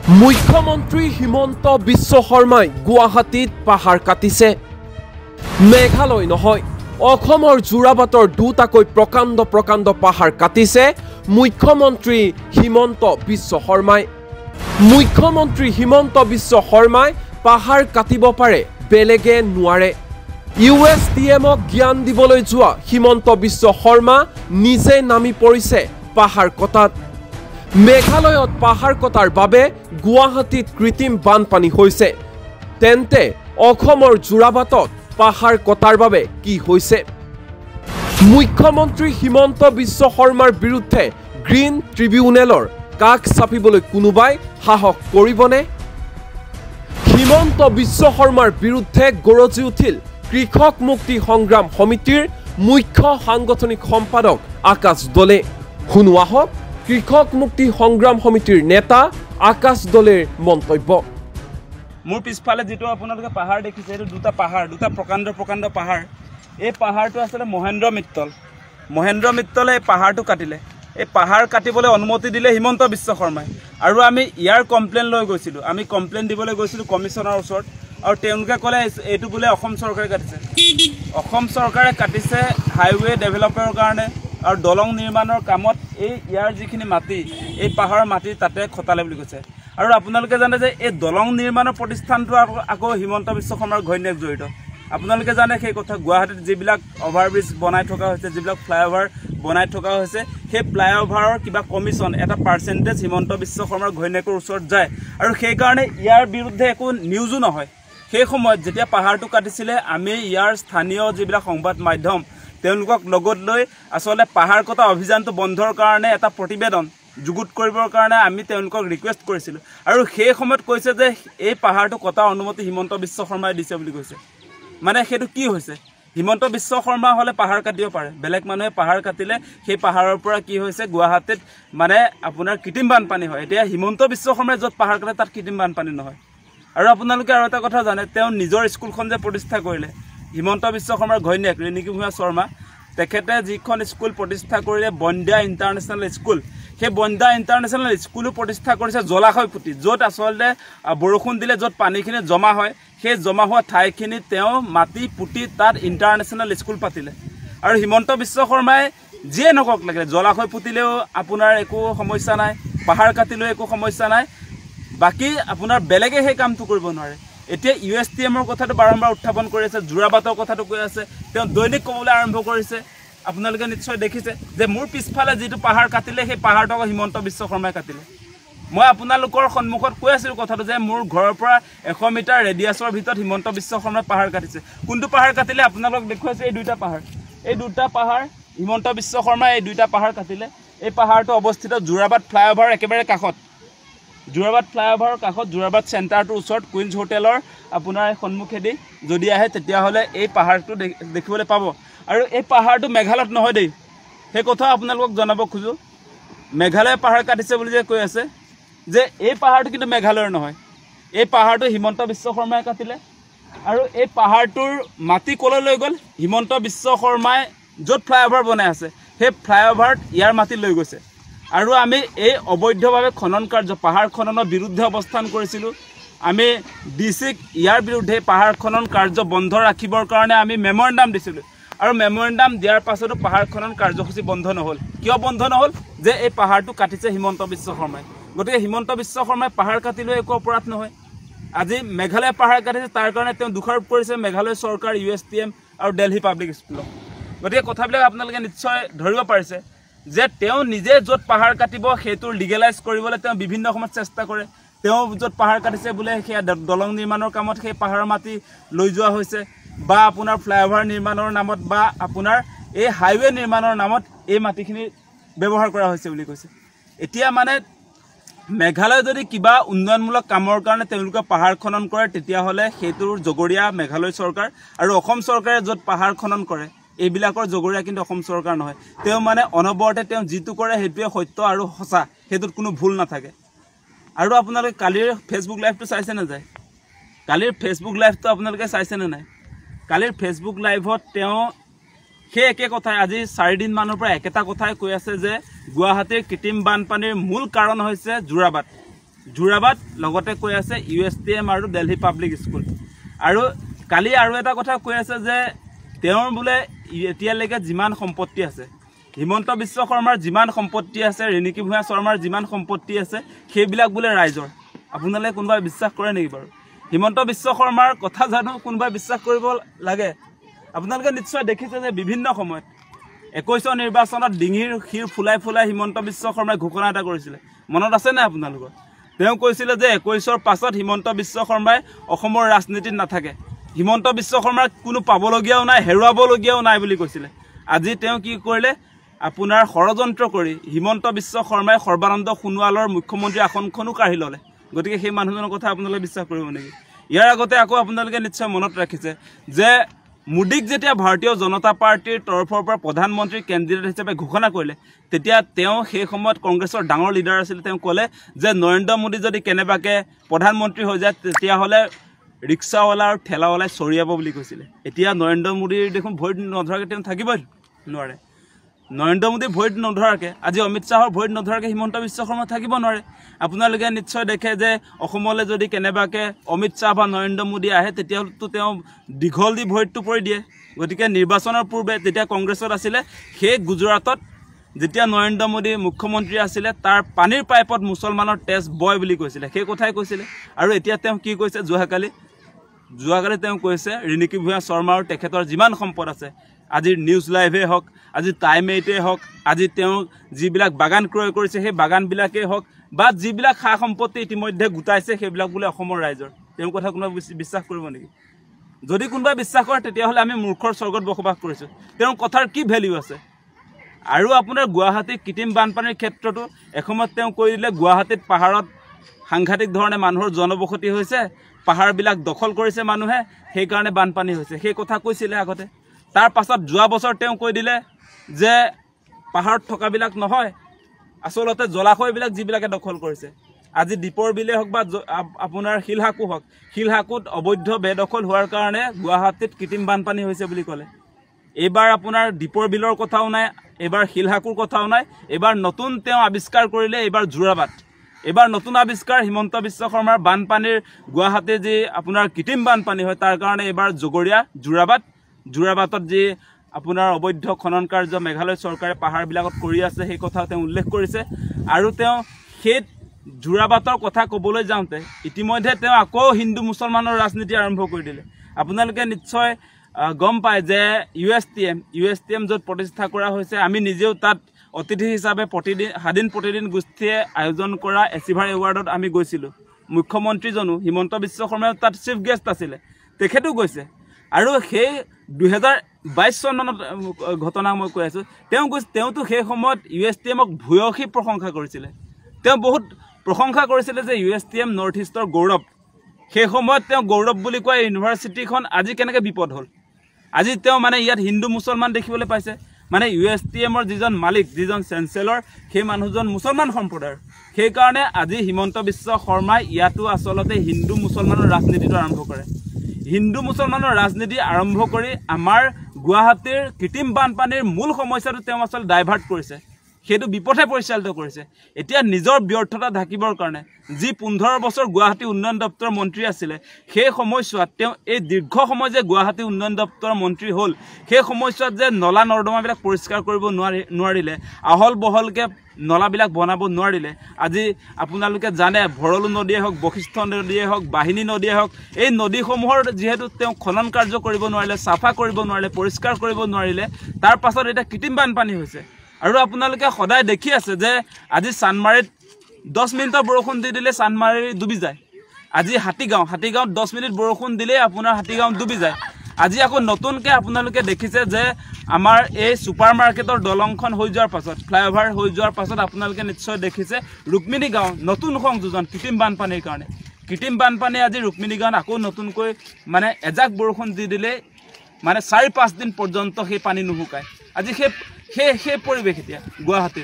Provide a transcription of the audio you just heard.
মুখ্যমন্ত্ৰী হিমন্ত বিশ্ব শৰ্মাই গুৱাহাটীত পাহাৰ কাটিছে। মেঘালয় নহয়, অসমৰ যোৰাবাটৰ দুটাকৈ প্ৰকাণ্ড পাহাৰ কাটিছে মুখ্যমন্ত্ৰী হিমন্ত বিশ্ব শৰ্মাই। মুখ্যমন্ত্ৰী হিমন্ত বিশ্ব শৰ্মাই পাহাৰ কাটিব পাৰে, বেলেগে নোৱাৰে। USDMক জ্ঞান দিবলৈ যোৱা হিমন্ত বিশ্ব শৰ্মা নিজে নামি পৰিছে পাহাৰ কটাত। মেঘালয়ত পাহাৰ কটাৰ বাবে গুৱাহাটীত কৃত্ৰিম বানপানী হৈছে। তেন্তে অসমৰ যোৰাবাটত পাহাৰ কটাৰ বাবে কি হৈছে? মুখ্যমন্ত্ৰী হিমন্ত বিশ্ব শৰ্মাৰ বিৰুদ্ধে গ্ৰীণ ট্ৰিবিউনেলৰ কাষ চাপিবলৈ কোনোবাই সাহস কৰিবনে? হিমন্ত বিশ্ব শৰ্মাৰ বিৰুদ্ধে গৰজি উঠিল কৃষক মুক্তি সংগ্ৰাম সমিতিৰ মুখ্য সাংগঠনিক সম্পাদক আকাশ দলে। শুনো আহক কৃষক মুক্তি সংগ্ৰাম সমিতিৰ নেতা আকাশ দলেৰ মন্তব্য। মোৰ পিছফালে যেটো আপোনালোকে পাহাৰ দেখিছে, এটো দুটা প্ৰকাণ্ড পাহাৰ। এই পাহাৰটো আসলে মহেন্দ্ৰ মিত্তলে এই পাহাৰটো কাটিলে। এই পাহাৰ কাটিবলৈ অনুমতি দিলে হিমন্ত বিশ্ব শৰ্মাই। আৰু আমি ইয়াৰ কমপ্লেইন লৈ গৈছিলোঁ, আমি কমপ্লেইন দিবলৈ গৈছিলোঁ কমিশনৰ ওচৰত। আৰু তেওঁলোকে ক'লে এইটো বোলে অসম চৰকাৰে কাটিছে। অসম চৰকাৰে কাটিছে হাইৱে ডেভেলপৰ কাৰণে আৰু দলং নিৰ্মাণৰ কামত ইয়াৰ যিখিনি মাটি, এই পাহাৰৰ মাটি তাতে খটালে বুলি কৈছে। আৰু আপোনালোকে জানে যে এই দলং নিৰ্মাণৰ প্ৰতিষ্ঠানটো আকৌ হিমন্ত বিশ্ব শৰ্মাৰ ঘৈণীয়েক জড়িত। আপোনালোকে জানে সেই কথা। গুৱাহাটীত যিবিলাক অভাৰব্ৰিজ বনাই থকা হৈছে, যিবিলাক ফ্লাইঅভাৰ বনাই থকা হৈছে, সেই ফ্লাইঅভাৰৰ কিবা কমিশ্যন এটা পাৰ্চেণ্টেজ হিমন্ত বিশ্ব শৰ্মাৰ ঘৈণীয়েকৰ ওচৰত যায়। আৰু সেইকাৰণে ইয়াৰ বিৰুদ্ধে একো নিউজো নহয়। সেই সময়ত যেতিয়া পাহাৰটো কাটিছিলে, আমি ইয়াৰ স্থানীয় যিবিলাক সংবাদ মাধ্যম তেওঁলোকক লগত লৈ আসলে পাহাৰ কটা অভিযানটো বন্ধৰ কাৰণে এটা প্ৰতিবেদন যুগুত কৰিবৰ কাৰণে আমি তেওঁলোকক ৰিকুৱেষ্ট কৰিছিলোঁ। আৰু সেই সময়ত কৈছে যে এই পাহাৰটো কটাৰ অনুমতি হিমন্ত বিশ্ব শৰ্মাই দিছে বুলি কৈছে। মানে সেইটো কি হৈছে? হিমন্ত বিশ্ব শৰ্মা হ'লে পাহাৰ কাটিব পাৰে, বেলেগ মানুহে পাহাৰ কাটিলে সেই পাহাৰৰ পৰা কি হৈছে, গুৱাহাটীত মানে আপোনাৰ কৃত্ৰিম বানপানী হয়। এতিয়া হিমন্ত বিশ্ব শৰ্মাই য'ত পাহাৰ কাটে তাত কৃত্ৰিম বানপানী নহয়। আৰু আপোনালোকে আৰু এটা কথা জানে, তেওঁ নিজৰ স্কুলখন যে প্ৰতিষ্ঠা কৰিলে, হিমন্ত বিশ্ব শৰ্মাৰ ঘৈণীয়েক ৰিণিকী ভূঞা শৰ্মা, তেখেতে যিখন স্কুল প্ৰতিষ্ঠা কৰিলে বন্দ্যা ইণ্টাৰনেশ্যনেল স্কুল, সেই বন্দ্যা ইণ্টাৰনেশ্যনেল স্কুলো প্ৰতিষ্ঠা কৰিছে জলাশয় পুতি, য'ত আচলতে বৰষুণ দিলে য'ত পানীখিনি জমা হয়, সেই জমা হোৱা ঠাইখিনি তেওঁ মাটি পুতি তাত ইণ্টাৰনেশ্যনেল স্কুল পাতিলে। আৰু হিমন্ত বিশ্ব শৰ্মাই যিয়ে নকওক লাগিলে, জলাশয় পুতিলেও আপোনাৰ একো সমস্যা নাই, পাহাৰ কাটিলেও একো সমস্যা নাই, বাকী আপোনাৰ বেলেগে সেই কামটো কৰিব নোৱাৰে। এতিয়া USDMৰ কথাটো বাৰম্বাৰ উত্থাপন কৰি আছে, যোৰাবাটৰ কথাটো কৈ আছে, তেওঁ দৈনিক ক'বলৈ আৰম্ভ কৰিছে। আপোনালোকে নিশ্চয় দেখিছে যে মোৰ পিছফালে যিটো পাহাৰ কাটিলে, সেই পাহাৰটো হিমন্ত বিশ্ব শৰ্মাই কাটিলে। মই আপোনালোকৰ সন্মুখত কৈ আছিলোঁ কথাটো যে মোৰ ঘৰৰ পৰা 100 মিটাৰ ৰেডিয়াছৰ ভিতৰত হিমন্ত বিশ্ব শৰ্মাই পাহাৰ কাটিছে। কোনটো পাহাৰ কাটিলে আপোনালোকক দেখুৱাইছে? এই দুটা পাহাৰ হিমন্ত বিশ্ব শৰ্মাই এই দুটা পাহাৰ কাটিলে। এই পাহাৰটো অৱস্থিত যোৰাবাট ফ্লাইঅভাৰৰ একেবাৰে কাষত, যোৰাবাট ফ্লাইঅভাৰৰ কাষত, যোৰাবাট চেণ্টাৰটোৰ ওচৰত, কুইন্স হোটেলৰ আপোনাৰ সন্মুখেদি যদি আহে তেতিয়াহ'লে এই পাহাৰটো দেখিবলৈ পাব। আৰু এই পাহাৰটো মেঘালয়ত নহয় দেই, সেই কথা আপোনালোকক জনাব খোজোঁ। মেঘালয়ে পাহাৰ কাটিছে বুলি যে কৈ আছে, যে এই পাহাৰটো কিন্তু মেঘালয়ৰ নহয়, এই পাহাৰটো হিমন্ত বিশ্ব শৰ্মাই কাটিলে। আৰু এই পাহাৰটোৰ মাটি ক'লৈ লৈ গ'ল? হিমন্ত বিশ্ব শৰ্মাই য'ত ফ্লাইঅভাৰ বনাই আছে সেই ফ্লাইঅভাৰত ইয়াৰ মাটি লৈ গৈছে। আৰু আমি এই অবৈধভাৱে খনন কাৰ্য, পাহাৰ খননৰ বিৰুদ্ধে অৱস্থান কৰিছিলোঁ। আমি DCক ইয়াৰ বিৰুদ্ধে পাহাৰ খনন কাৰ্য বন্ধ ৰাখিবৰ কাৰণে আমি মেমৰেণ্ডাম দিছিলোঁ। আৰু মেমৰেণ্ডাম দিয়াৰ পাছতো পাহাৰ খনন কাৰ্যসূচী বন্ধ নহ'ল। কিয় বন্ধ নহ'ল? যে এই পাহাৰটো কাটিছে হিমন্ত বিশ্ব শৰ্মাই। গতিকে হিমন্ত বিশ্ব শৰ্মাই পাহাৰ কাটিলেও একো অপৰাধ নহয়। আজি মেঘালয়ে পাহাৰ কাটিছে, তাৰ কাৰণে তেওঁ দোষাৰোপ কৰিছে মেঘালয় চৰকাৰ, USDM আৰু দিল্লী পাব্লিক স্কুলক। গতিকে কথাবিলাক আপোনালোকে নিশ্চয় ধৰিব পাৰিছে যে তেওঁ নিজে য'ত পাহাৰ কাটিব সেইটো লিগেলাইজ কৰিবলৈ তেওঁ বিভিন্ন সময়ত চেষ্টা কৰে। তেওঁ য'ত পাহাৰ কাটিছে বোলে সেয়া দলং নিৰ্মাণৰ কামত সেই পাহাৰৰ মাটি লৈ যোৱা হৈছে, বা আপোনাৰ ফ্লাইঅভাৰ নিৰ্মাণৰ নামত, বা আপোনাৰ এই হাইৱে নিৰ্মাণৰ নামত এই মাটিখিনি ব্যৱহাৰ কৰা হৈছে বুলি কৈছে। এতিয়া মানে মেঘালয় যদি কিবা উন্নয়নমূলক কামৰ কাৰণে তেওঁলোকে পাহাৰ খনন কৰে, তেতিয়াহ'লে সেইটোৰ জগৰীয়া মেঘালয় চৰকাৰ। আৰু অসম চৰকাৰে য'ত পাহাৰ খনন কৰে এইবিলাকৰ জগৰীয়া কিন্তু অসম চৰকাৰ নহয়। তেওঁ মানে অনবৰতে তেওঁ যিটো কৰে সেইটোৱে সত্য আৰু সঁচা, সেইটোত কোনো ভুল নাথাকে। আৰু আপোনালোকে কালিৰ ফেচবুক লাইভটো চাইছে নে যায়? কালিৰ ফেচবুক লাইভটো আপোনালোকে চাইছেনে নাই? কালিৰ ফেচবুক লাইভত তেওঁ সেই একে কথাই আজি 4 দিন মানৰ পৰা একেটা কথাই কৈ আছে যে গুৱাহাটীৰ কৃত্ৰিম বানপানীৰ মূল কাৰণ হৈছে যোৰাবাট। যোৰাবাট লগতে কৈ আছে USTM আৰু দিল্লী পাব্লিক স্কুল আৰু কালি আৰু এটা কথা কৈ আছে যে তেওঁৰ বোলে এতিয়ালৈকে যিমান সম্পত্তি আছে হিমন্ত বিশ্ব শৰ্মাৰ যিমান সম্পত্তি আছে ৰিণিকী ভূঞা শৰ্মাৰ যিমান সম্পত্তি আছে সেইবিলাক বোলে ৰাইজৰ আপোনালোকে কোনোবাই বিশ্বাস কৰে নেকি বাৰু হিমন্ত বিশ্ব শৰ্মাৰ কথা জানো কোনোবাই বিশ্বাস কৰিব লাগে আপোনালোকে নিশ্চয় দেখিছে যে বিভিন্ন সময়ত 21 নিৰ্বাচনত ডিঙিৰ শিৰ ফুলাই ফুলাই হিমন্ত বিশ্ব শৰ্মাই ঘোষণা এটা কৰিছিল মনত আছে না আপোনালোকৰ তেওঁ কৈছিল যে 21ৰ পাছত হিমন্ত বিশ্ব শৰ্মাই অসমৰ ৰাজনীতিত নাথাকে হিমন্ত বিশ্ব শৰ্মাৰ কোনো পাবলগীয়াও নাই হেৰুৱাবলগীয়াও নাই বুলি কৈছিল আজি তেওঁ কি কৰিলে আপোনাৰ ষড়যন্ত্ৰ কৰি হিমন্ত বিশ্ব শৰ্মাই সৰ্বানন্দ সোণোৱালৰ মুখ্যমন্ত্ৰী আসনখনো কাঢ়ি ল'লে গতিকে সেই মানুহজনৰ কথা আপোনালোকে বিশ্বাস কৰিব নেকি ইয়াৰ আগতে আকৌ আপোনালোকে নিশ্চয় মনত ৰাখিছে যে মোদীক যেতিয়া ভাৰতীয় জনতা পাৰ্টিৰ তৰফৰ পৰা প্ৰধানমন্ত্ৰী কেণ্ডিডেট হিচাপে ঘোষণা কৰিলে তেতিয়া তেওঁ সেই সময়ত কংগ্ৰেছৰ ডাঙৰ লিডাৰ আছিল তেওঁ ক'লে যে নৰেন্দ্ৰ মোদী যদি কেনেবাকে প্ৰধানমন্ত্ৰী হৈ যায় তেতিয়াহ'লে ৰিক্সাৱালা আৰু ঠেলাৱালাই চৰিয়াব বুলি কৈছিলে এতিয়া নৰেন্দ্ৰ মোদীৰ দেখোন ভৰিত নধৰাকৈ তেওঁ থাকিবই নোৱাৰে নৰেন্দ্ৰ মোদী ভৰিত নধৰাকৈ আজি অমিত শ্বাহৰ ভৰিত নধৰাকৈ হিমন্ত বিশ্ব শৰ্মা থাকিব নোৱাৰে আপোনালোকে নিশ্চয় দেখে যে অসমলৈ যদি কেনেবাকৈ অমিত শ্বাহ বা নৰেন্দ্ৰ মোদী আহে তেতিয়াহ'লেতো তেওঁ দীঘল দি ভৰিতটো পৰি দিয়ে গতিকে নিৰ্বাচনৰ পূৰ্বে যেতিয়া কংগ্ৰেছত আছিলে সেই গুজৰাটত যেতিয়া নৰেন্দ্ৰ মোদী মুখ্যমন্ত্ৰী আছিলে তাৰ পানীৰ পাইপত মুছলমানৰ তেজ বয় বুলি কৈছিলে সেই কথাই কৈছিলে আৰু এতিয়া তেওঁ কি কৈছে যোৱাকালি তেওঁ কৈছে ৰিণিকী ভূঞা শৰ্মা আৰু তেখেতৰ যিমান সম্পদ আছে আজি নিউজ লাইভে হওক আজি টাইম 8 হওক আজি তেওঁ যিবিলাক বাগান ক্ৰয় কৰিছে সেই বাগানবিলাকেই হওক বা যিবিলাক সা সম্পত্তি ইতিমধ্যে গোটাইছে সেইবিলাক বোলে অসমৰ ৰাইজৰ তেওঁৰ কথা কোনোবাই বিশ্বাস কৰিব নেকি যদি কোনোবাই বিশ্বাস কৰে তেতিয়াহ'লে আমি মূৰ্খৰ স্বৰ্গত বসবাস কৰিছোঁ তেওঁৰ কথাৰ কি ভেলিউ আছে আৰু আপোনাৰ গুৱাহাটী কৃত্ৰিম বানপানীৰ ক্ষেত্ৰতো এসময়ত তেওঁ কৈ দিলে গুৱাহাটীত পাহাৰত সাংঘাতিক ধৰণে মানুহৰ জনবসতি হৈছে পাহাৰবিলাক দখল কৰিছে মানুহে সেইকাৰণে বানপানী হৈছে সেই কথা কৈছিলে আগতে তাৰ পাছত যোৱা বছৰ তেওঁ কৈ দিলে যে পাহাৰত থকাবিলাক নহয় আসলতে জলাশয়বিলাক যিবিলাকে দখল কৰিছে আজি দীপৰ বিলে হওক বা আপোনাৰ শিলহাকু হওক শিলহাকুত অবৈধ বেদখল হোৱাৰ কাৰণে গুৱাহাটীত কৃত্ৰিম বানপানী হৈছে বুলি ক'লে এইবাৰ আপোনাৰ দীপৰ বিলৰ কথাও নাই এইবাৰ শিলহাকুৰ কথাও নাই এইবাৰ নতুন তেওঁ আৱিষ্কাৰ কৰিলে এইবাৰ যোৰাবাট এইবাৰ নতুন আৱিষ্কাৰ হিমন্ত বিশ্ব শৰ্মাৰ বানপানীৰ গুৱাহাটীৰ যি আপোনাৰ কৃত্ৰিম বানপানী হয় তাৰ কাৰণে এইবাৰ জগৰীয়া যোৰাবাটত যি আপোনাৰ অবৈধ খনন কাৰ্য মেঘালয় চৰকাৰে পাহাৰবিলাকত কৰি আছে সেই কথা তেওঁ উল্লেখ কৰিছে আৰু তেওঁ সেই যোৰাবাটৰ কথা ক'বলৈ যাওঁতে ইতিমধ্যে তেওঁ আকৌ হিন্দু মুছলমানৰ ৰাজনীতি আৰম্ভ কৰি দিলে আপোনালোকে নিশ্চয় গম পায় যে USTM য'ত প্ৰতিষ্ঠা কৰা হৈছে আমি নিজেও তাত অতিথি হিচাপে স্বাধীন প্ৰতিদিন গোষ্ঠীয়ে আয়োজন কৰা এচিভাৰ এৱাৰ্ডত আমি গৈছিলোঁ মুখ্যমন্ত্ৰীজনো হিমন্ত বিশ্ব শৰ্মাই তাত চিফ গেষ্ট আছিলে তেখেতো গৈছে আৰু সেই 2022 চনত ঘটনা মই কৈ আছোঁ তেওঁতো সেই সময়ত USTMক ভূয়সী প্ৰশংসা কৰিছিলে তেওঁ বহুত প্ৰশংসা কৰিছিলে যে USTM নৰ্থ ইষ্টৰ গৌৰৱ সেই সময়ত তেওঁ গৌৰৱ বুলি কোৱা ইউনিভাৰ্চিটিখন আজি কেনেকৈ বিপদ হ'ল আজি তেওঁ মানে ইয়াত হিন্দু মুছলমান দেখিবলৈ পাইছে মানে USTMৰ যিজন মালিক যিজন চেঞ্চেলৰ সেই মানুহজন মুছলমান সম্প্ৰদায়ৰ সেইকাৰণে আজি হিমন্ত বিশ্ব শৰ্মাই ইয়াতো আচলতে হিন্দু মুছলমানৰ ৰাজনীতিটো আৰম্ভ কৰে হিন্দু মুছলমানৰ ৰাজনীতি আৰম্ভ কৰি আমাৰ গুৱাহাটীৰ কৃত্ৰিম বানপানীৰ মূল সমস্যাটো তেওঁ আচলতে ডাইভাৰ্ট কৰিছে সেইটো বিপথে পৰিচালিত কৰিছে এতিয়া নিজৰ ব্যৰ্থতা ঢাকিবৰ কাৰণে যি 15 বছৰ গুৱাহাটী উন্নয়ন দপ্তৰৰ মন্ত্ৰী আছিলে সেই সময়ছোৱাত তেওঁ এই দীৰ্ঘ সময় যে গুৱাহাটী উন্নয়ন দপ্তৰৰ মন্ত্ৰী হ'ল সেই সময়ছোৱাত যে নলা নৰ্দমাবিলাক পৰিষ্কাৰ কৰিব নোৱাৰিলে আহল বহলকৈ নলাবিলাক বনাব নোৱাৰিলে আজি আপোনালোকে জানে ভৰলু নদীয়ে হওক বশিষ্ঠ নদীয়ে হওক বাহিনী নদীয়ে হওক এই নদীসমূহৰ যিহেতু তেওঁ খনন কাৰ্য কৰিব নোৱাৰিলে চাফা কৰিব নোৱাৰিলে পৰিষ্কাৰ কৰিব নোৱাৰিলে তাৰ পাছত এতিয়া কৃত্ৰিম বানপানী হৈছে আৰু আপোনালোকে সদায় দেখি আছে যে আজি চানমাৰীত 10 মিনিটৰ বৰষুণ দি দিলে চানমাৰী ডুবি যায় আজি হাতীগাঁৱত 10 মিনিট বৰষুণ দিলে আপোনাৰ হাতীগাঁও ডুবি যায় আজি আকৌ নতুনকৈ আপোনালোকে দেখিছে যে আমাৰ এই ছুপাৰ মাৰ্কেটৰ দলংখন হৈ যোৱাৰ পাছত ফ্লাইঅভাৰ হৈ যোৱাৰ পাছত আপোনালোকে নিশ্চয় দেখিছে ৰুক্মিণী গাঁও নতুন সংযোজন কৃত্ৰিম বানপানীৰ কাৰণে কৃত্ৰিম বানপানী আজি ৰুক্মিণী গাঁৱত আকৌ নতুনকৈ মানে এজাক বৰষুণ দি দিলে মানে 4-5 দিন পৰ্যন্ত সেই পানী নুশুকায় আজি সেই পৰিৱেশ এতিয়া গুৱাহাটীৰ